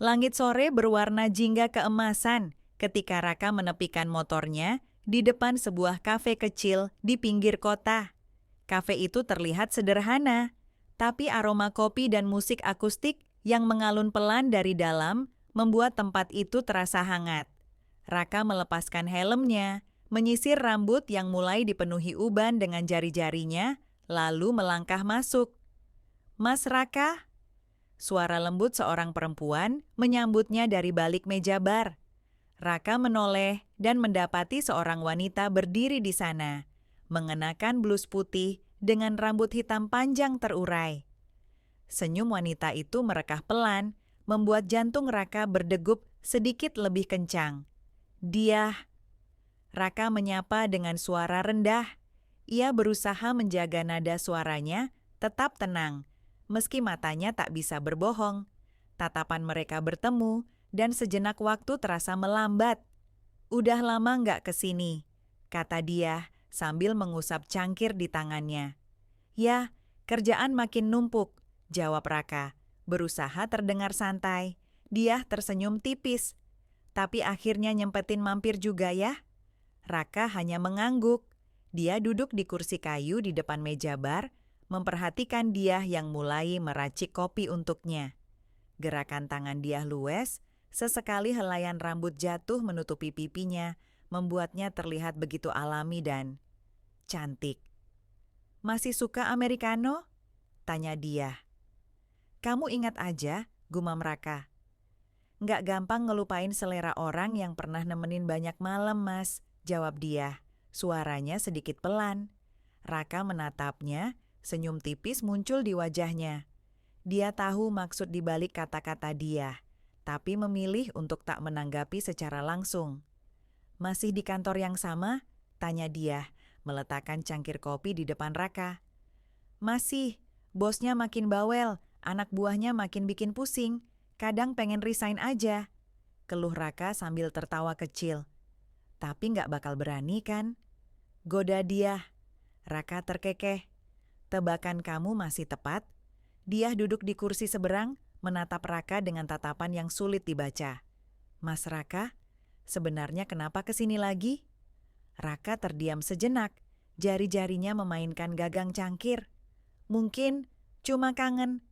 Langit sore berwarna jingga keemasan ketika Raka menepikan motornya di depan sebuah kafe kecil di pinggir kota. Kafe itu terlihat sederhana, tapi aroma kopi dan musik akustik yang mengalun pelan dari dalam membuat tempat itu terasa hangat. Raka melepaskan helmnya, menyisir rambut yang mulai dipenuhi uban dengan jari-jarinya, lalu melangkah masuk. "Mas Raka," suara lembut seorang perempuan menyambutnya dari balik meja bar. Raka menoleh dan mendapati seorang wanita berdiri di sana, mengenakan blus putih dengan rambut hitam panjang terurai. Senyum wanita itu merekah pelan, membuat jantung Raka berdegup sedikit lebih kencang. "Dia," Raka menyapa dengan suara rendah. Ia berusaha menjaga nada suaranya tetap tenang, meski matanya tak bisa berbohong. Tatapan mereka bertemu, dan sejenak waktu terasa melambat. "Udah lama nggak kesini," kata dia sambil mengusap cangkir di tangannya. "Ya, kerjaan makin numpuk," jawab Raka. Berusaha terdengar santai. Dia tersenyum tipis. "Tapi akhirnya nyempetin mampir juga ya?" Raka hanya mengangguk. Dia duduk di kursi kayu di depan meja bar, memperhatikan dia yang mulai meracik kopi untuknya. Gerakan tangan dia luwes, sesekali helaian rambut jatuh menutupi pipinya, membuatnya terlihat begitu alami dan cantik. "Masih suka americano?" tanya dia. "Kamu ingat aja," gumam Raka. "Nggak gampang ngelupain selera orang yang pernah nemenin banyak malam, Mas," jawab dia. Suaranya sedikit pelan. Raka menatapnya, senyum tipis muncul di wajahnya. Dia tahu maksud di balik kata-kata dia, tapi memilih untuk tak menanggapi secara langsung. "Masih di kantor yang sama?" tanya dia, meletakkan cangkir kopi di depan Raka. "Masih. Bosnya makin bawel, anak buahnya makin bikin pusing. Kadang pengen resign aja," keluh Raka sambil tertawa kecil. "Tapi nggak bakal berani kan?" Goda dia. Raka terkekeh. "Tebakan kamu masih tepat." Dia duduk di kursi seberang, menatap Raka dengan tatapan yang sulit dibaca. "Mas Raka, sebenarnya kenapa kesini lagi?" Raka terdiam sejenak, jari-jarinya memainkan gagang cangkir. "Mungkin cuma kangen."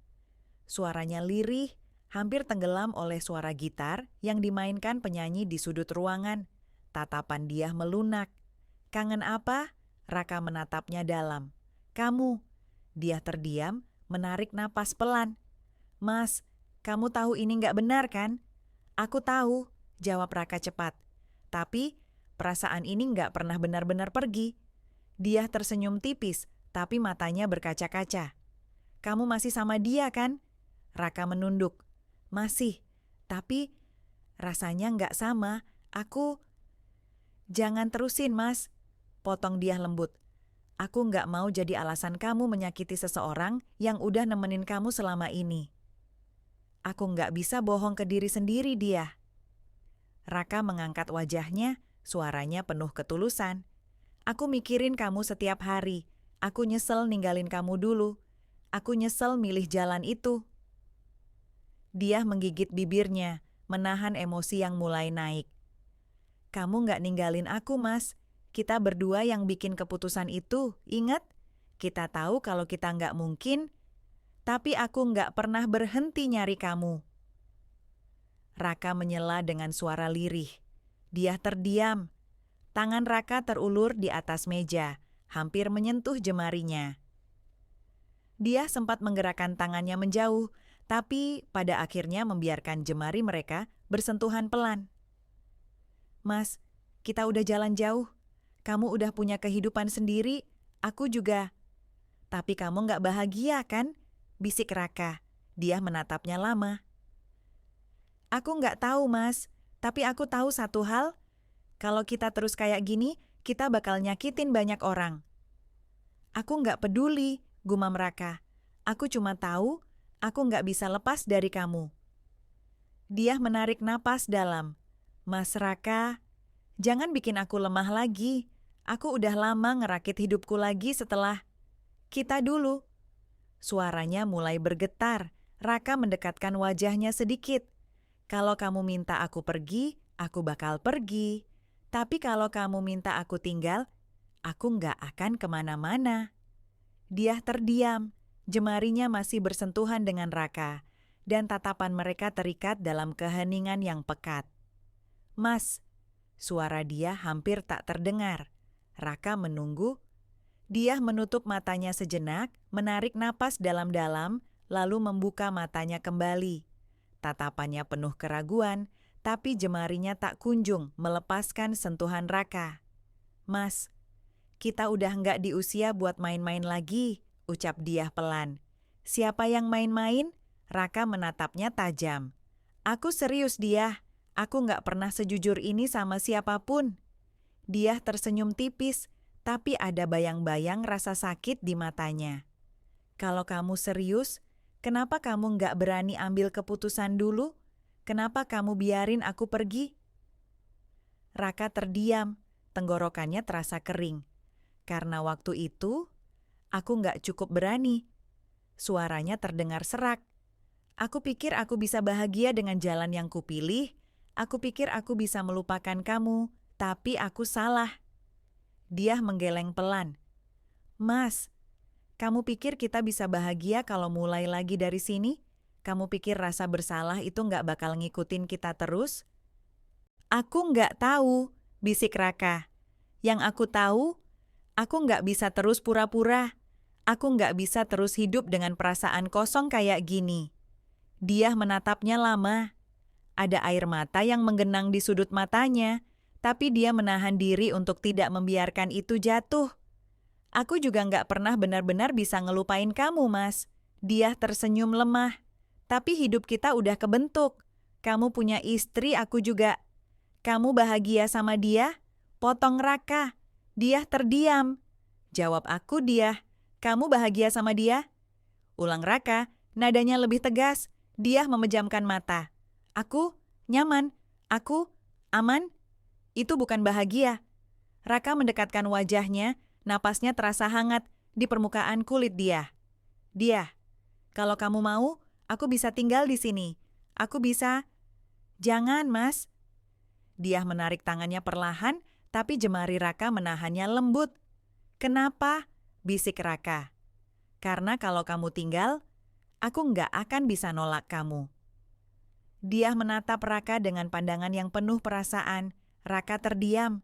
Suaranya lirih, hampir tenggelam oleh suara gitar yang dimainkan penyanyi di sudut ruangan. Tatapan dia melunak. "Kangen apa?" Raka menatapnya dalam. "Kamu." Dia terdiam, menarik napas pelan. "Mas, kamu tahu ini nggak benar kan?" "Aku tahu," jawab Raka cepat. "Tapi perasaan ini nggak pernah benar-benar pergi." Dia tersenyum tipis, tapi matanya berkaca-kaca. "Kamu masih sama dia kan?" Raka menunduk. "Masih, tapi rasanya nggak sama. Aku..." "Jangan terusin, Mas," potong dia lembut. "Aku nggak mau jadi alasan kamu menyakiti seseorang yang udah nemenin kamu selama ini." "Aku nggak bisa bohong ke diri sendiri dia." Raka mengangkat wajahnya, suaranya penuh ketulusan. "Aku mikirin kamu setiap hari. Aku nyesel ninggalin kamu dulu. Aku nyesel milih jalan itu." Dia menggigit bibirnya, menahan emosi yang mulai naik. "Kamu nggak ninggalin aku, Mas. Kita berdua yang bikin keputusan itu, ingat? Kita tahu kalau kita nggak mungkin, tapi aku nggak pernah berhenti nyari kamu." Raka menyela dengan suara lirih. Dia terdiam. Tangan Raka terulur di atas meja, hampir menyentuh jemarinya. Dia sempat menggerakkan tangannya menjauh, tapi pada akhirnya membiarkan jemari mereka bersentuhan pelan. "Mas, kita udah jalan jauh. Kamu udah punya kehidupan sendiri, aku juga." "Tapi kamu nggak bahagia kan?" bisik Raka. Dia menatapnya lama. "Aku nggak tahu, Mas. Tapi aku tahu satu hal. Kalau kita terus kayak gini, kita bakal nyakitin banyak orang." "Aku nggak peduli," gumam Raka. "Aku cuma tahu, aku nggak bisa lepas dari kamu." Dia menarik napas dalam. "Mas Raka, jangan bikin aku lemah lagi. Aku udah lama ngerakit hidupku lagi setelah kita dulu." Suaranya mulai bergetar. Raka mendekatkan wajahnya sedikit. Kalau kamu minta aku pergi, aku bakal pergi. Tapi kalau kamu minta aku tinggal, aku nggak akan kemana-mana. Dia terdiam, jemarinya masih bersentuhan dengan Raka, dan tatapan mereka terikat dalam keheningan yang pekat. Mas, suara dia hampir tak terdengar. Raka menunggu. Dia menutup matanya sejenak, menarik napas dalam-dalam, lalu membuka matanya kembali. Tatapannya penuh keraguan, tapi jemarinya tak kunjung melepaskan sentuhan Raka. Mas, kita udah nggak di usia buat main-main lagi, ucap dia pelan. Siapa yang main-main? Raka menatapnya tajam. Aku serius dia, aku nggak pernah sejujur ini sama siapapun. Dia tersenyum tipis, tapi ada bayang-bayang rasa sakit di matanya. Kalau kamu serius, kenapa kamu nggak berani ambil keputusan dulu? Kenapa kamu biarin aku pergi? Raka terdiam, tenggorokannya terasa kering. Karena waktu itu, aku nggak cukup berani. Suaranya terdengar serak. Aku pikir aku bisa bahagia dengan jalan yang kupilih. Aku pikir aku bisa melupakan kamu, tapi aku salah. Dia menggeleng pelan. Mas, kamu pikir kita bisa bahagia kalau mulai lagi dari sini? Kamu pikir rasa bersalah itu nggak bakal ngikutin kita terus? Aku nggak tahu, bisik Raka. Yang aku tahu, aku nggak bisa terus pura-pura. Aku nggak bisa terus hidup dengan perasaan kosong kayak gini. Dia menatapnya lama. Ada air mata yang menggenang di sudut matanya, tapi dia menahan diri untuk tidak membiarkan itu jatuh. Aku juga nggak pernah benar-benar bisa ngelupain kamu, Mas. Dia tersenyum lemah. Tapi hidup kita udah kebentuk. Kamu punya istri, aku juga. Kamu bahagia sama dia? Potong Raka. Dia terdiam. Jawab aku dia. Kamu bahagia sama dia? Ulang Raka, nadanya lebih tegas. Dia memejamkan mata. Aku nyaman. Aku aman. Itu bukan bahagia. Raka mendekatkan wajahnya, napasnya terasa hangat di permukaan kulit dia. Dia, kalau kamu mau, aku bisa tinggal di sini. Aku bisa. Jangan, Mas. Dia menarik tangannya perlahan, tapi jemari Raka menahannya lembut. Kenapa? Bisik Raka. Karena kalau kamu tinggal, aku nggak akan bisa nolak kamu. Dia menatap Raka dengan pandangan yang penuh perasaan. Raka terdiam.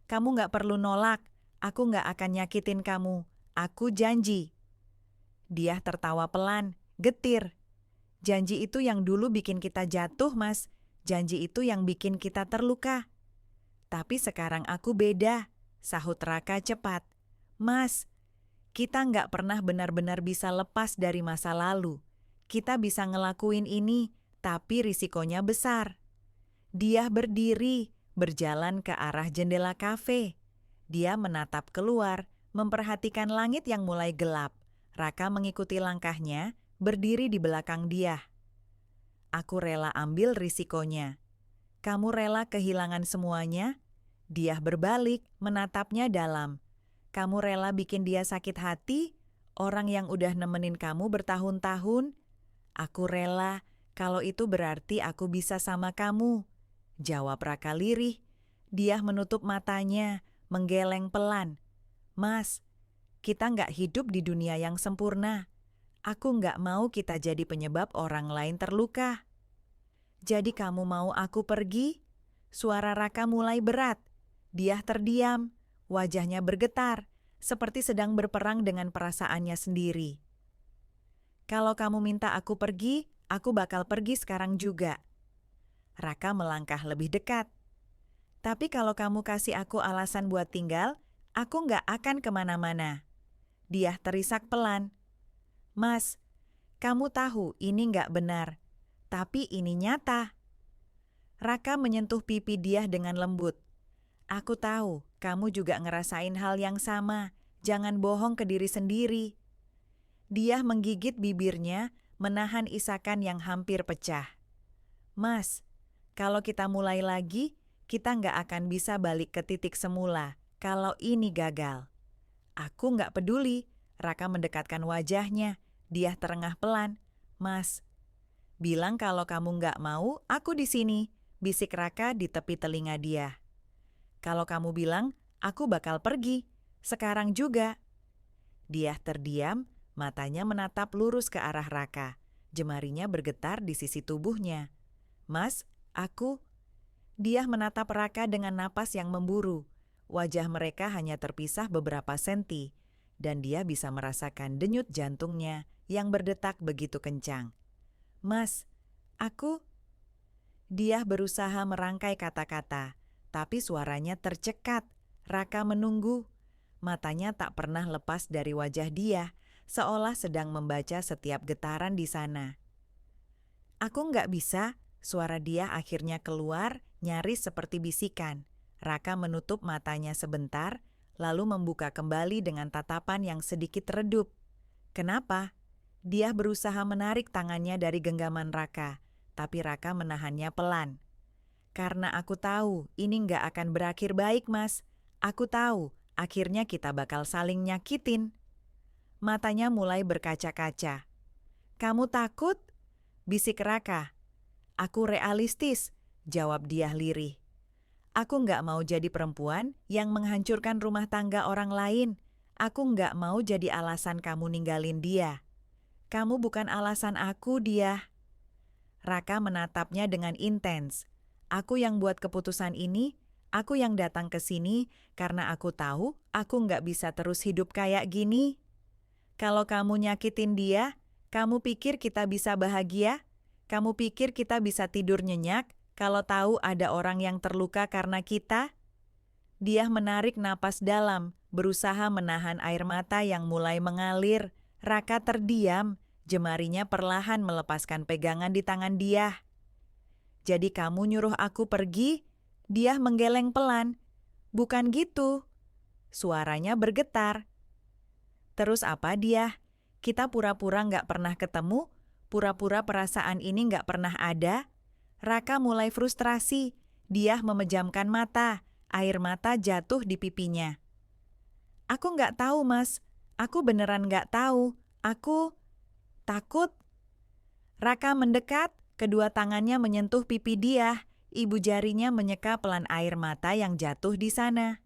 Kamu nggak perlu nolak. Aku nggak akan nyakitin kamu. Aku janji. Dia tertawa pelan, getir. Janji itu yang dulu bikin kita jatuh, Mas. Janji itu yang bikin kita terluka. Tapi sekarang aku beda, sahut Raka cepat. Mas, kita nggak pernah benar-benar bisa lepas dari masa lalu. Kita bisa ngelakuin ini, tapi risikonya besar. Dia berdiri, berjalan ke arah jendela kafe. Dia menatap keluar, memperhatikan langit yang mulai gelap. Raka mengikuti langkahnya, berdiri di belakang dia. Aku rela ambil risikonya. Kamu rela kehilangan semuanya? Dia berbalik, menatapnya dalam. Kamu rela bikin dia sakit hati? Orang yang udah nemenin kamu bertahun-tahun? Aku rela, kalau itu berarti aku bisa sama kamu. Jawab Raka lirih. Dia menutup matanya, menggeleng pelan. Mas, kita nggak hidup di dunia yang sempurna. Aku nggak mau kita jadi penyebab orang lain terluka. Jadi kamu mau aku pergi? Suara Raka mulai berat. Dia terdiam, wajahnya bergetar, seperti sedang berperang dengan perasaannya sendiri. Kalau kamu minta aku pergi, aku bakal pergi sekarang juga. Raka melangkah lebih dekat. Tapi kalau kamu kasih aku alasan buat tinggal, aku nggak akan kemana-mana. Dia terisak pelan. Mas, kamu tahu ini nggak benar, tapi ini nyata. Raka menyentuh pipi dia dengan lembut. Aku tahu, kamu juga ngerasain hal yang sama. Jangan bohong ke diri sendiri. Dia menggigit bibirnya, menahan isakan yang hampir pecah. Mas, kalau kita mulai lagi, kita nggak akan bisa balik ke titik semula kalau ini gagal. Aku nggak peduli. Raka mendekatkan wajahnya. Dia terengah pelan. Mas, Bilang kalau kamu nggak mau, aku di sini, bisik Raka di tepi telinga dia. Kalau kamu bilang, aku bakal pergi, sekarang juga. Dia terdiam, matanya menatap lurus ke arah Raka. Jemarinya bergetar di sisi tubuhnya. Mas, aku... Dia menatap Raka dengan napas yang memburu. Wajah mereka hanya terpisah beberapa senti, dan dia bisa merasakan denyut jantungnya yang berdetak begitu kencang. Mas, aku... Dia berusaha merangkai kata-kata, tapi suaranya tercekat. Raka menunggu. Matanya tak pernah lepas dari wajah dia, seolah sedang membaca setiap getaran di sana. Aku nggak bisa, suara dia akhirnya keluar, nyaris seperti bisikan. Raka menutup matanya sebentar, lalu membuka kembali dengan tatapan yang sedikit redup. Kenapa? Dia berusaha menarik tangannya dari genggaman Raka, tapi Raka menahannya pelan. Karena aku tahu ini nggak akan berakhir baik, Mas. Aku tahu akhirnya kita bakal saling nyakitin. Matanya mulai berkaca-kaca. Kamu takut? Bisik Raka. Aku realistis, jawab dia lirih. Aku nggak mau jadi perempuan yang menghancurkan rumah tangga orang lain. Aku nggak mau jadi alasan kamu ninggalin dia. Kamu bukan alasan aku, dia. Raka menatapnya dengan intens. Aku yang buat keputusan ini, aku yang datang ke sini karena aku tahu aku nggak bisa terus hidup kayak gini. Kalau kamu nyakitin dia, kamu pikir kita bisa bahagia? Kamu pikir kita bisa tidur nyenyak kalau tahu ada orang yang terluka karena kita? Dia menarik napas dalam, berusaha menahan air mata yang mulai mengalir. Raka terdiam, jemarinya perlahan melepaskan pegangan di tangan dia. Jadi kamu nyuruh aku pergi? Dia menggeleng pelan. Bukan gitu. Suaranya bergetar. Terus apa dia? Kita pura-pura nggak pernah ketemu? Pura-pura perasaan ini nggak pernah ada? Raka mulai frustrasi. Dia memejamkan mata. Air mata jatuh di pipinya. Aku nggak tahu, Mas. Aku beneran nggak tahu. Aku takut. Raka mendekat, kedua tangannya menyentuh pipi dia. Ibu jarinya menyeka pelan air mata yang jatuh di sana.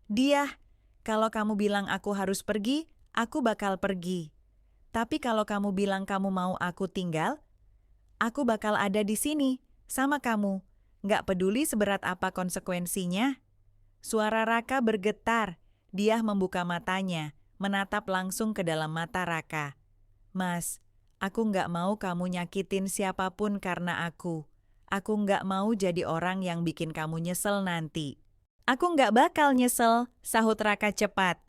Dia, kalau kamu bilang aku harus pergi, aku bakal pergi. Tapi kalau kamu bilang kamu mau aku tinggal, aku bakal ada di sini, sama kamu. Nggak peduli seberat apa konsekuensinya. Suara Raka bergetar. Dia membuka matanya, menatap langsung ke dalam mata Raka. Mas, aku nggak mau kamu nyakitin siapapun karena aku. Aku nggak mau jadi orang yang bikin kamu nyesel nanti. Aku nggak bakal nyesel, sahut Raka cepat.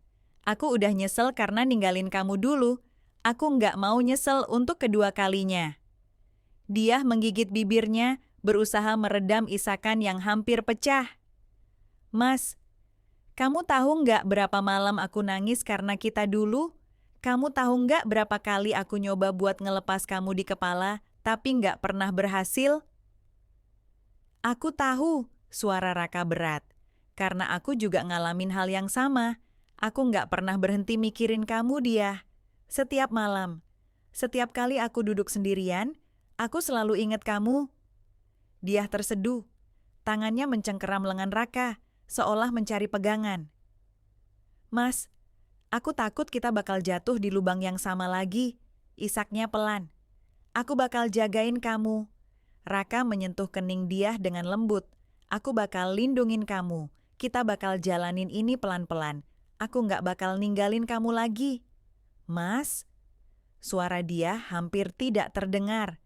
Aku udah nyesel karena ninggalin kamu dulu. Aku nggak mau nyesel untuk kedua kalinya. Dia menggigit bibirnya, berusaha meredam isakan yang hampir pecah. Mas, kamu tahu nggak berapa malam aku nangis karena kita dulu? Kamu tahu nggak berapa kali aku nyoba buat ngelepas kamu di kepala, tapi nggak pernah berhasil? Aku tahu, suara Raka berat. Karena aku juga ngalamin hal yang sama. Aku nggak pernah berhenti mikirin kamu, dia. Setiap malam. Setiap kali aku duduk sendirian, aku selalu ingat kamu. Dia terseduh. Tangannya mencengkeram lengan Raka, seolah mencari pegangan. Mas, aku takut kita bakal jatuh di lubang yang sama lagi. Isaknya pelan. Aku bakal jagain kamu. Raka menyentuh kening dia dengan lembut. Aku bakal lindungin kamu. Kita bakal jalanin ini pelan-pelan. Aku nggak bakal ninggalin kamu lagi. Mas, suara dia hampir tidak terdengar.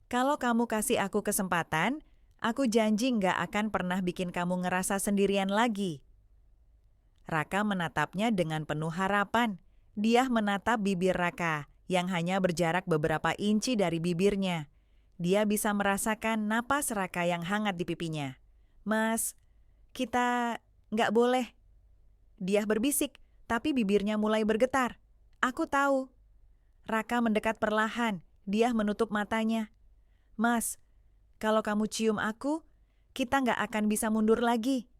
Kalau kamu kasih aku kesempatan, aku janji nggak akan pernah bikin kamu ngerasa sendirian lagi. Raka menatapnya dengan penuh harapan. Dia menatap bibir Raka yang hanya berjarak beberapa inci dari bibirnya. Dia bisa merasakan napas Raka yang hangat di pipinya. Mas, kita nggak boleh. Dia berbisik, tapi bibirnya mulai bergetar. Aku tahu. Raka mendekat perlahan. Dia menutup matanya. Mas, kalau kamu cium aku, kita nggak akan bisa mundur lagi.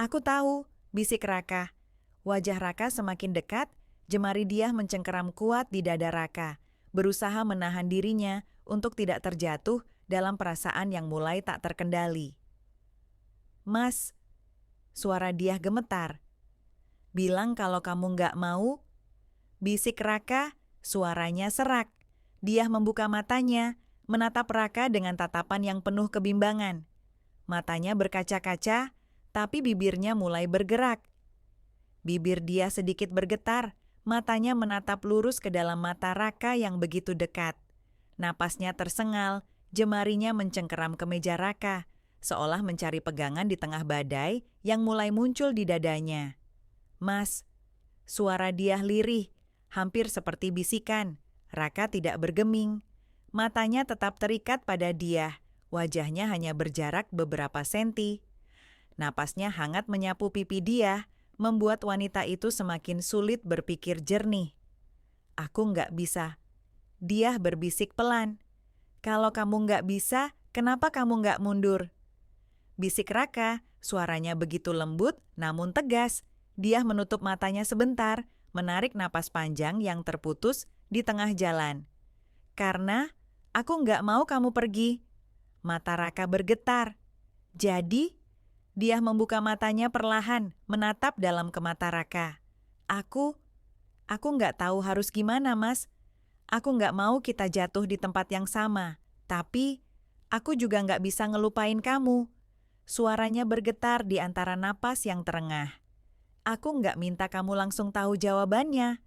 Aku tahu, bisik Raka. Wajah Raka semakin dekat, jemari dia mencengkeram kuat di dada Raka, berusaha menahan dirinya untuk tidak terjatuh dalam perasaan yang mulai tak terkendali. Mas, suara Diah gemetar. Bilang kalau kamu nggak mau, bisik Raka, suaranya serak. Diah membuka matanya, menatap Raka dengan tatapan yang penuh kebimbangan. Matanya berkaca-kaca, tapi bibirnya mulai bergerak. Bibir Diah sedikit bergetar, matanya menatap lurus ke dalam mata Raka yang begitu dekat. Napasnya tersengal, jemarinya mencengkeram ke meja Raka, seolah mencari pegangan di tengah badai yang mulai muncul di dadanya. Mas, suara Diah lirih, hampir seperti bisikan. Raka tidak bergeming. Matanya tetap terikat pada Diah, wajahnya hanya berjarak beberapa senti. Napasnya hangat menyapu pipi Diah, membuat wanita itu semakin sulit berpikir jernih. Aku nggak bisa. Diah berbisik pelan. Kalau kamu nggak bisa, kenapa kamu nggak mundur? Bisik Raka, suaranya begitu lembut namun tegas. Diah menutup matanya sebentar, menarik napas panjang yang terputus di tengah jalan. Karena aku nggak mau kamu pergi. Mata Raka bergetar. Jadi, Diah membuka matanya perlahan, menatap dalam ke mata Raka. Aku nggak tahu harus gimana, Mas. Aku nggak mau kita jatuh di tempat yang sama. Tapi, aku juga nggak bisa ngelupain kamu. Suaranya bergetar di antara napas yang terengah. Aku nggak minta kamu langsung tahu jawabannya.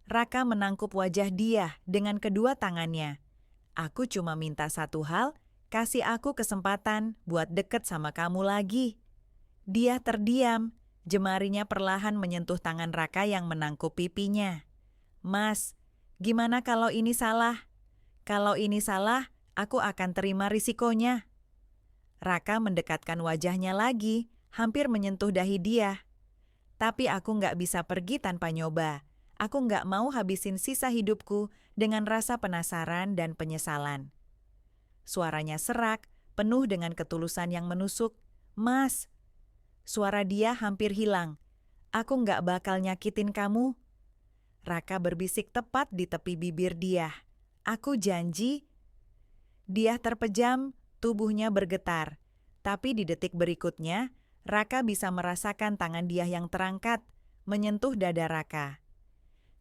Raka menangkup wajah Diah dengan kedua tangannya. Aku cuma minta satu hal, kasih aku kesempatan buat deket sama kamu lagi. Diah terdiam, jemarinya perlahan menyentuh tangan Raka yang menangkup pipinya. Mas, gimana kalau ini salah? Kalau ini salah, aku akan terima risikonya. Raka mendekatkan wajahnya lagi, hampir menyentuh dahi Diah. Tapi aku nggak bisa pergi tanpa nyoba. Aku nggak mau habisin sisa hidupku dengan rasa penasaran dan penyesalan. Suaranya serak, penuh dengan ketulusan yang menusuk. Mas, suara Diah hampir hilang. Aku nggak bakal nyakitin kamu. Raka berbisik tepat di tepi bibir Diah. Aku janji. Diah terpejam, tubuhnya bergetar. Tapi di detik berikutnya, Raka bisa merasakan tangan Diah yang terangkat, menyentuh dada Raka.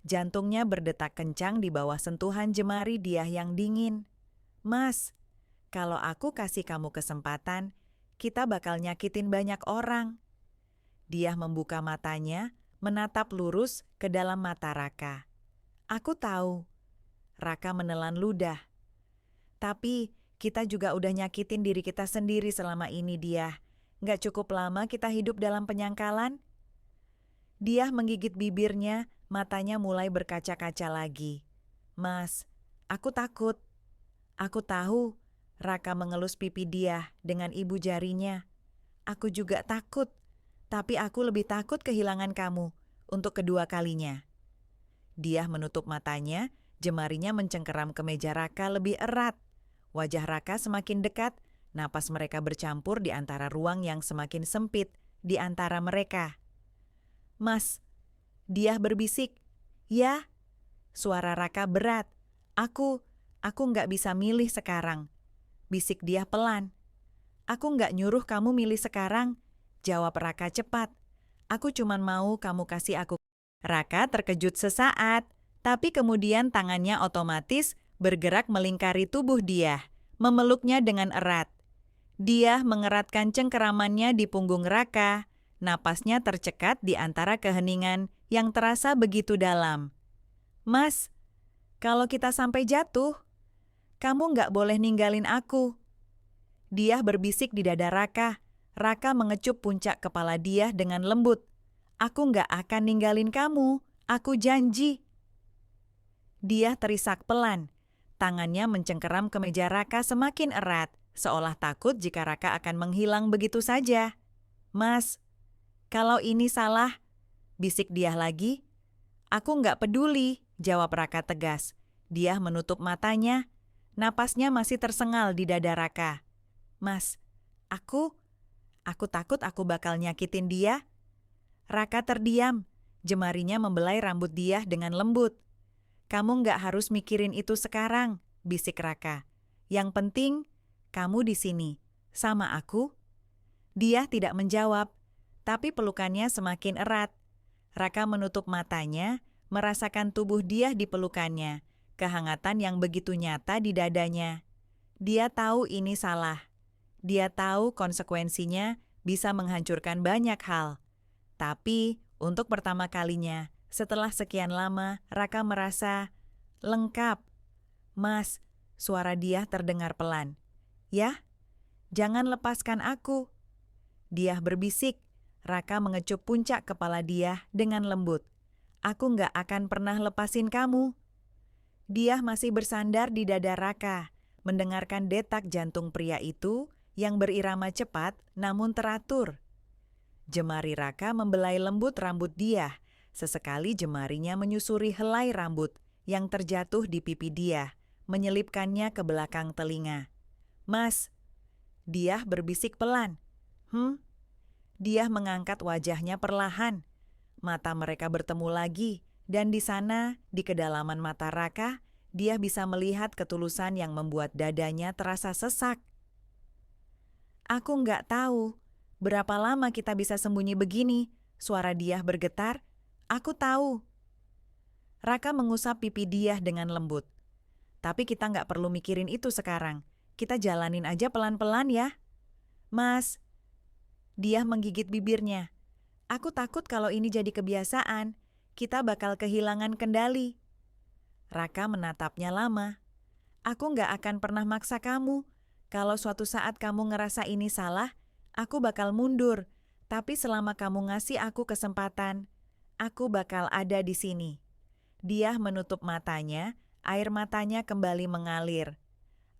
Jantungnya berdetak kencang di bawah sentuhan jemari Diah yang dingin. Mas, kalau aku kasih kamu kesempatan, kita bakal nyakitin banyak orang. Diah membuka matanya, menatap lurus ke dalam mata Raka. Aku tahu. Raka menelan ludah. Tapi kita juga udah nyakitin diri kita sendiri selama ini, Diah. Nggak cukup lama kita hidup dalam penyangkalan? Diah menggigit bibirnya, matanya mulai berkaca-kaca lagi. Mas, aku takut. Aku tahu. Raka mengelus pipi Diah dengan ibu jarinya. Aku juga takut. Tapi aku lebih takut kehilangan kamu untuk kedua kalinya. Diah menutup matanya, jemarinya mencengkeram ke meja Raka lebih erat. Wajah Raka semakin dekat, napas mereka bercampur di antara ruang yang semakin sempit di antara mereka. Mas, Diah berbisik. Ya, suara Raka berat. Aku nggak bisa milih sekarang. Bisik Diah pelan. Aku nggak nyuruh kamu milih sekarang, jawab Raka cepat. Aku cuman mau kamu kasih aku. Raka terkejut sesaat, tapi kemudian tangannya otomatis bergerak melingkari tubuh Diah, memeluknya dengan erat. Diah mengeratkan cengkeramannya di punggung Raka, napasnya tercekat di antara keheningan yang terasa begitu dalam. Mas, kalau kita sampai jatuh, kamu nggak boleh ninggalin aku. Diah berbisik di dada Raka. Raka mengecup puncak kepala Diah dengan lembut. Aku nggak akan ninggalin kamu, aku janji. Diah terisak pelan. Tangannya mencengkeram ke meja Raka semakin erat, seolah takut jika Raka akan menghilang begitu saja. Mas, kalau ini salah, bisik Diah lagi. Aku nggak peduli, jawab Raka tegas. Diah menutup matanya, napasnya masih tersengal di dada Raka. Mas, aku takut aku bakal nyakitin dia. Raka terdiam, jemarinya membelai rambut Diah dengan lembut. Kamu nggak harus mikirin itu sekarang, bisik Raka. Yang penting, kamu di sini, sama aku. Dia tidak menjawab, tapi pelukannya semakin erat. Raka menutup matanya, merasakan tubuh dia di pelukannya, kehangatan yang begitu nyata di dadanya. Dia tahu ini salah. Dia tahu konsekuensinya bisa menghancurkan banyak hal. Tapi, untuk pertama kalinya, setelah sekian lama, Raka merasa lengkap. Mas, suara dia terdengar pelan. Ya, jangan lepaskan aku. Dia berbisik. Raka mengecup puncak kepala dia dengan lembut. Aku nggak akan pernah lepasin kamu. Dia masih bersandar di dada Raka, mendengarkan detak jantung pria itu yang berirama cepat namun teratur. Jemari Raka membelai lembut rambut dia. Sesekali jemarinya menyusuri helai rambut yang terjatuh di pipi dia, menyelipkannya ke belakang telinga. Mas, dia berbisik pelan. Dia mengangkat wajahnya perlahan. Mata mereka bertemu lagi, dan di sana, di kedalaman mata Raka, dia bisa melihat ketulusan yang membuat dadanya terasa sesak. Aku nggak tahu berapa lama kita bisa sembunyi begini, suara dia bergetar. Aku tahu. Raka mengusap pipi dia dengan lembut. Tapi kita nggak perlu mikirin itu sekarang. Kita jalanin aja pelan-pelan ya. Mas, dia menggigit bibirnya. Aku takut kalau ini jadi kebiasaan, kita bakal kehilangan kendali. Raka menatapnya lama. Aku nggak akan pernah maksa kamu. Kalau suatu saat kamu ngerasa ini salah, aku bakal mundur. Tapi selama kamu ngasih aku kesempatan, aku bakal ada di sini. Dia menutup matanya, air matanya kembali mengalir.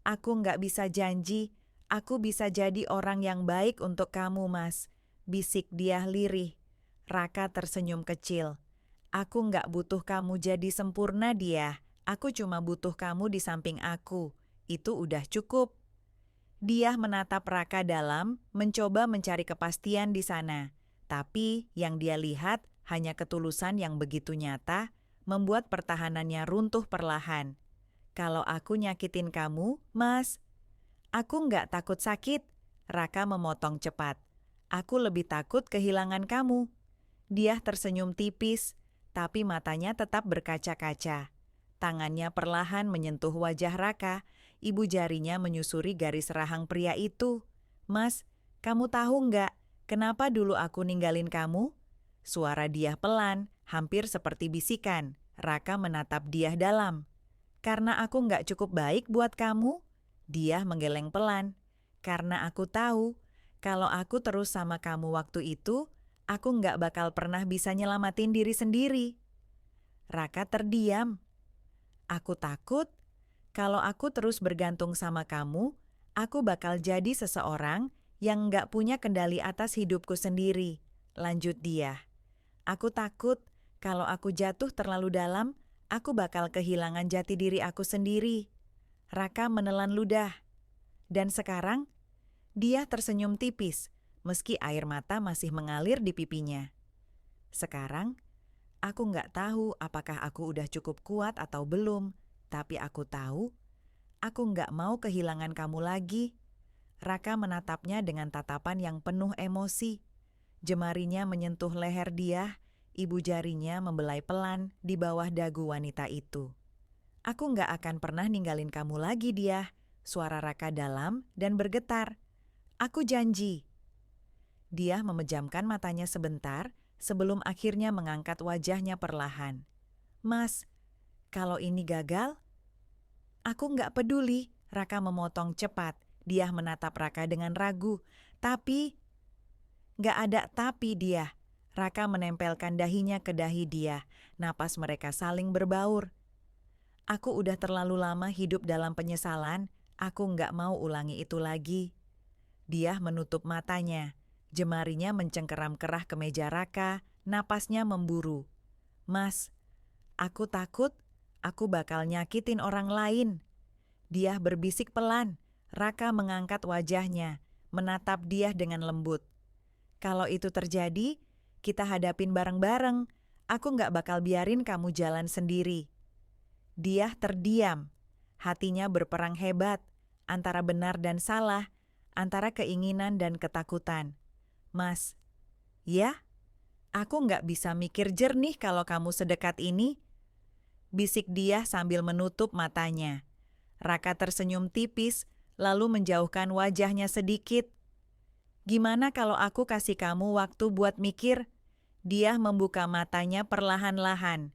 Aku nggak bisa janji, aku bisa jadi orang yang baik untuk kamu, Mas. Bisik dia lirih. Raka tersenyum kecil. Aku nggak butuh kamu jadi sempurna dia. Aku cuma butuh kamu di samping aku. Itu udah cukup. Dia menatap Raka dalam, mencoba mencari kepastian di sana. Tapi yang dia lihat hanya ketulusan yang begitu nyata, membuat pertahanannya runtuh perlahan. Kalau aku nyakitin kamu, Mas, aku nggak takut sakit. Raka memotong cepat. Aku lebih takut kehilangan kamu. Dia tersenyum tipis, tapi matanya tetap berkaca-kaca. Tangannya perlahan menyentuh wajah Raka, ibu jarinya menyusuri garis rahang pria itu. Mas, kamu tahu nggak, kenapa dulu aku ninggalin kamu? Suara dia pelan, hampir seperti bisikan. Raka menatap dia dalam. Karena aku nggak cukup baik buat kamu? Dia menggeleng pelan. Karena aku tahu, kalau aku terus sama kamu waktu itu, aku nggak bakal pernah bisa nyelamatin diri sendiri. Raka terdiam. Aku takut, kalau aku terus bergantung sama kamu, aku bakal jadi seseorang yang nggak punya kendali atas hidupku sendiri. Lanjut dia. Aku takut, kalau aku jatuh terlalu dalam, aku bakal kehilangan jati diri aku sendiri. Raka menelan ludah. Dan sekarang, dia tersenyum tipis, meski air mata masih mengalir di pipinya. Sekarang, aku nggak tahu apakah aku udah cukup kuat atau belum, tapi aku tahu, aku nggak mau kehilangan kamu lagi. Raka menatapnya dengan tatapan yang penuh emosi. Jemarinya menyentuh leher dia, ibu jarinya membelai pelan di bawah dagu wanita itu. Aku nggak akan pernah ninggalin kamu lagi dia, suara Raka dalam dan bergetar. Aku janji. Dia memejamkan matanya sebentar, sebelum akhirnya mengangkat wajahnya perlahan. Mas, kalau ini gagal? Aku nggak peduli, Raka memotong cepat. Dia menatap Raka dengan ragu. Tapi, nggak ada tapi dia. Raka menempelkan dahinya ke dahi dia. Napas mereka saling berbaur. Aku udah terlalu lama hidup dalam penyesalan. Aku nggak mau ulangi itu lagi. Dia menutup matanya. Jemarinya mencengkeram kerah ke meja Raka, napasnya memburu. Mas, aku takut aku bakal nyakitin orang lain. Dia berbisik pelan. Raka mengangkat wajahnya, menatap dia dengan lembut. Kalau itu terjadi, kita hadapin bareng-bareng. Aku nggak bakal biarin kamu jalan sendiri. Dia terdiam. Hatinya berperang hebat. antara benar dan salah, antara keinginan dan ketakutan. Mas, ya? Aku nggak bisa mikir jernih kalau kamu sedekat ini, bisik dia sambil menutup matanya. Raka tersenyum tipis, lalu menjauhkan wajahnya sedikit. Gimana kalau aku kasih kamu waktu buat mikir? Dia membuka matanya perlahan-lahan.